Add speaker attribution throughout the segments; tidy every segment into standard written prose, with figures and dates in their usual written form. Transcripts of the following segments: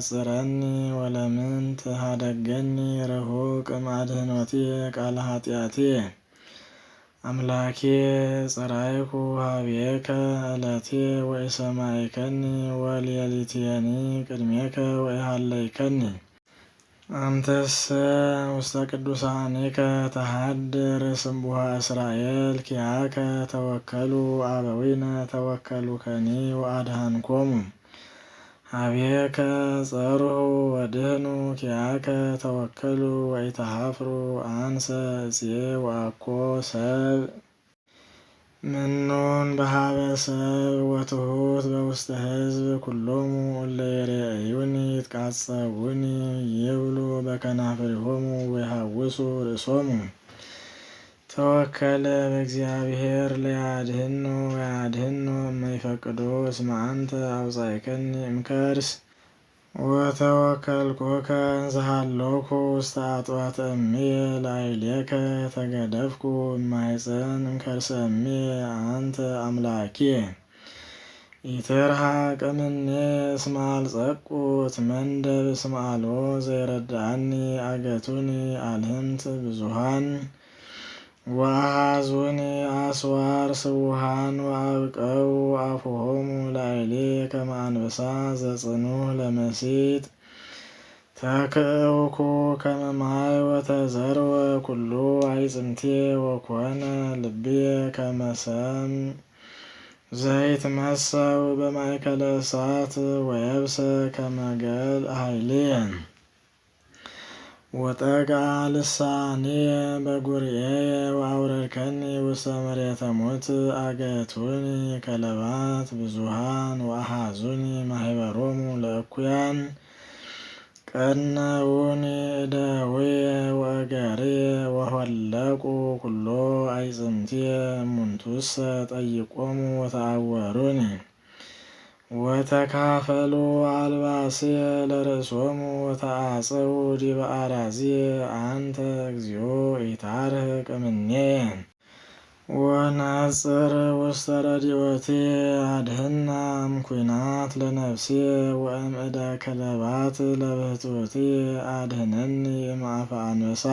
Speaker 1: ትነጽረኒ ወለምንት ሀደገኒ ርሁቅ ማድህኖቴ ቃለ ኃጢአቴ አምላኬ ጸራይኩ ሀቤከ ዕለቴ ወኢሰማዕከኒ ወሌሊትየኒ ቅድሜከ ወኢሃለይከኒ አንተሰ ውስተ ቅዱሳኒከ ተሃድር ስምቡሃ እስራኤል ኪያከ ተወከሉ አበዊነ ተወከሉከኒ ወአድኃንኮሙ ሀቤከ ጸርሁ ወድህኑ ኪያከ ተወከሉ ወኢተሃፍሩ አንሰ እፄ ወአኮ ሰብ ምኑን በሀበ ሰብ ወትሑት በውስተ ሕዝብ ኩሎሙ እለ ይሬእዩኒ ይትቃጸቡኒ ይብሉ በከናፍሪሆሙ ወይሐውሱ ርእሶሙ ተወከለ በእግዚአብሔር ለያድኅኖ ወያድኅኖ እመይፈቅዶ እስመ አንተ አውጻእከኒ እምከርስ ወተወከልኩከ እንዘሃለኩ ውስተ አጥዋተ እምየ ላዕሌከ ተገደፍኩ እማኅፀን እምከርሰ እምየ አንተ አምላኪየ ኢትርሐቅ እምኔ እስመ አልጸቁ እትመንደብ እስመ አልቦ ዘይረድአኒ አገቱኒ አልህምት ብዙኃን ወአኀዙኒ አስዋር ስውሃን ወአብቀው አፉሆሙ ላዕሌ ከመ አንበሳ ዘጽኑዕ ለመሲጥ ተክእውኩ ከመ ማይ ወተዘርወ ኩሉ አዕጽምቴ ወኮነ ልብየ ከመ ሰም ዘይትመሰው በማእከለ እሳት ወየብሰ ከመ ገል ኃይልየ ወጠግአ ልሳንየ በጉርኤየ ወአውረድከኒ ውስተ መሬተ ሞት አገቱኒ ከለባት ብዙኃን ወአኀዙኒ ማኅበሮሙ ለእኩያን ቀነውኒ እደውየ ወእገርየ ወሆለቁ ኩሎ አዕጽምትየ እሙንቱሰ ጠይቆሙ ወተአወሩኒ ወተካፈሉ አልባስየ ለርእሶሙ ወተአጽኡ ዲበ አራዝየ አንተ እግዚኦ ኢታርሕቅ እምኔየ ወነጽር ውስተ ረድኤትየ አድኅና እምኲናት ለነፍስየ ወእምእደ ከለባት ለብህትውትየ አድኅነኒ እምአፈ አንበሳ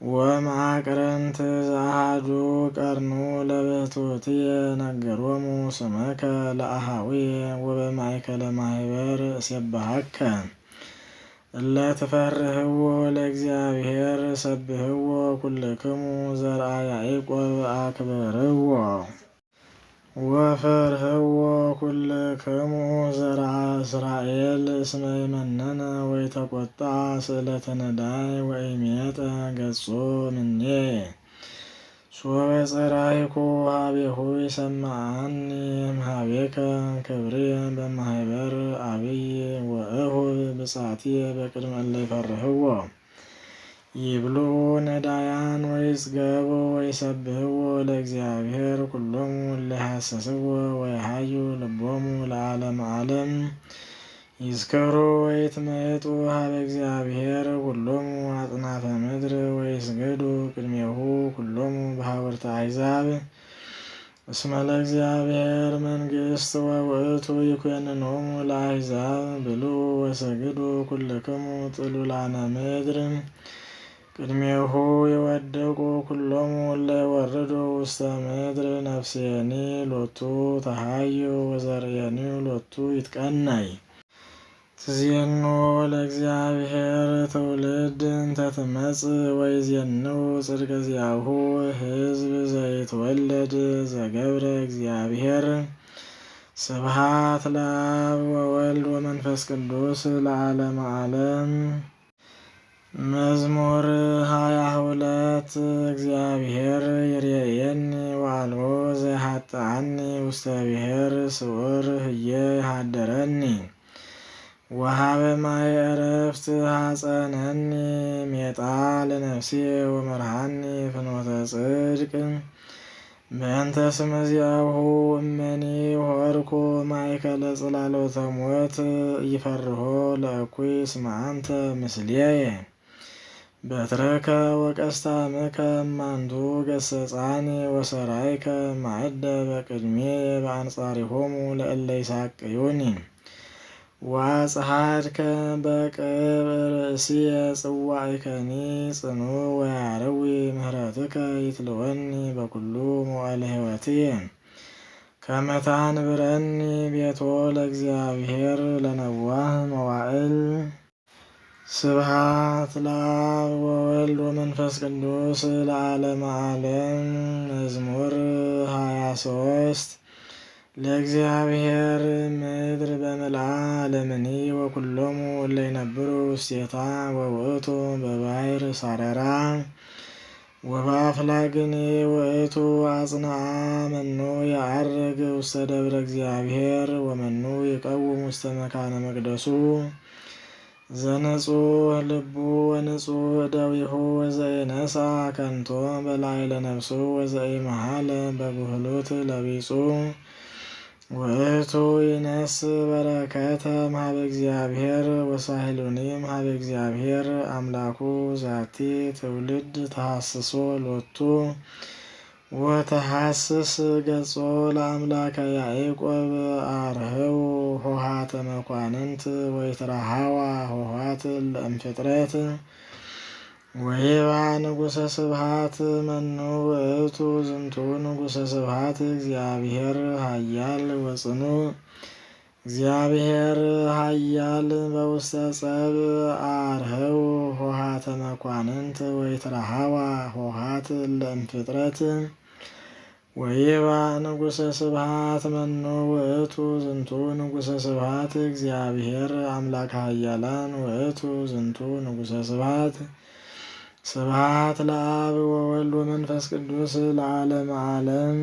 Speaker 1: ወማዕቅረንት ዘአሐዱ ቀርኑ ለብህትውትየ ነገሮሙ ስመከ ለአኀዊየ ወበማእከለ ማኅበር እሴብሐከ እለ ትፈርህዎ ለእግዚአብሔር ሰብህዎ ኩልክሙ ዘርአ ያዕቆብ አክብርዎ ወፍርህዎ ኩልክሙ ዘርአ እስራኤል እስመ ይመነነ ወይተቈጣ ስእለተ ነዳይ ወኢሜጠ ገጾ እምኔየ ሶበ ጸራይኩ ሀቤሁ ይሰምዓኒ እምኀቤከ ክብርየ በማኅበር አብይ ወእሁብ ብፅዓትየ በቅድመ እለ ይፈርህዎ ይብሉ ነዳያን ወይጽገቡ ወይሰብህዎ ለእግዚአብሔር ኩሎሙ እለ ይሐሰስዎ ወይሃዩ ልቦሙ ለዓለመ ዓለም ይዝከሩ ወይትመየጡ ሀበ እግዚአብሔር ኩሎሙ አጽናፈ ምድር ወይስገዱ ቅድሜሁ ኩሎሙ በሀበርተ አሕዛብ እስመ ለእግዚአብሔር መንግሥት ወውእቱ ይኰንኖሙ ለአሕዛብ ብሉዕ ወሰግዱ ኩልክሙ ጥሉላነ ምድር ቅድሜሁ የወደቁ ኩሎሙ እለ ይወርዱ ውስተ ምድር ነፍስየኒ ሎቱ ተሃዩ ወዘርእየኒ ሎቱ ይትቀነይ ትዜኑ ለእግዚአብሔር ትውልድ እንተ ትመጽእ ወይዜንው ጽድቀ ዚአሁ ሕዝብ ዘይትወለድ ዘገብረ እግዚአብሔር ስብሐት ለአብ ወወልድ ወመንፈስ ቅዱስ ለዓለመ ዓለም። መዝሙር 22 እግዚአብሔር ይሬየኒ ወአልቦ ዘይሃጥአኒ ውስተ ብሔር ስዑር ህየ ይሃደረኒ ወሀበ ማይ ዕረፍት ሐጸነኒ ሜጣ ለነፍስየ ወመርሃኒ ፍኖተ ጽድቅ በእንተ ስመ ዚአሁ እመኒ ሆርኩ ማእከለ ጽላሎተ ሞት ይፈርሆ ለእኩይ እስመ አንተ ምስሌየ በትረከ ወቀስታምከ እማንቱ ገሰጻኒ ወሰራይከ ማዕደ በቅድሜ በአንጻሪሆሙ ለእለ ይሳቅዩኒ ወአጽሐድከ በቅብ ርእስየ ጽዋዕከኒ ጽኑ ወያረዊ ምህረትከ ይትልወኒ በኩሉ መዋዕለ ሕይወትየ ከመ ታንብረኒ ቤቶ ለእግዚአብሔር ለነዋህ መዋዕል። ስብሐት ለአብ ወወልድ ወመንፈስ ቅዱስ ለዓለመ ዓለም። መዝሙር 23 ለእግዚአብሔር ምድር በምልዓ ዓለምኒ ወኩሎሙ እለ ይነብሩ ውስቴታ ወውእቱ በባሕር ሳረራ ወበአፍላግኒ ውእቱ አጽንዓ። መኑ የዐርግ ውስተ ደብረ እግዚአብሔር ወመኑ ይቀውም ውስተ መካነ መቅደሱ። ዘንጹሕ ልቡ ወንጹሕ እደዊሁ ወዘኢነሣ ከንቶ በላዕለ ነፍሱ ወዘኢመሃለ በጉህሉት ለቢጹ። ውእቱ ይነስእ በረከተ እምኀበ እግዚአብሔር ወሳህሉኒ እምኀበ እግዚአብሔር አምላኩ። ዛቲ ትውልድ ተሐስሶ ሎቱ ወተሐስስ ገጾ ለአምላከ ያዕቆብ። አርኅዉ ኆኃተ መኳንንት ወይትረኃዋ ኆኃት እምፍጥረት። ወይባ ንጉሠ ስብሐት መኑ ውእቱ ዝንቱ ንጉሠ ስብሐት። እግዚአብሔር ኃያል ወጽኑዕ እግዚአብሔር ኃያል በውስተ ጸብ። አርኅዉ ኆኃተ መኳንንት ወይትረኃዋ ኆኃት እምፍጥረት። ወይባ ንጉሠ ስብሐት መኑ ውእቱ ዝንቱ ንጉሠ ስብሐት። እግዚአብሔር አምላከ ኃያላን ውእቱ ዝንቱ ንጉሠ ስብሐት። ስብሐት ለአብ ወወልድ ወመንፈስ ቅዱስ ለዓለመ ዓለም።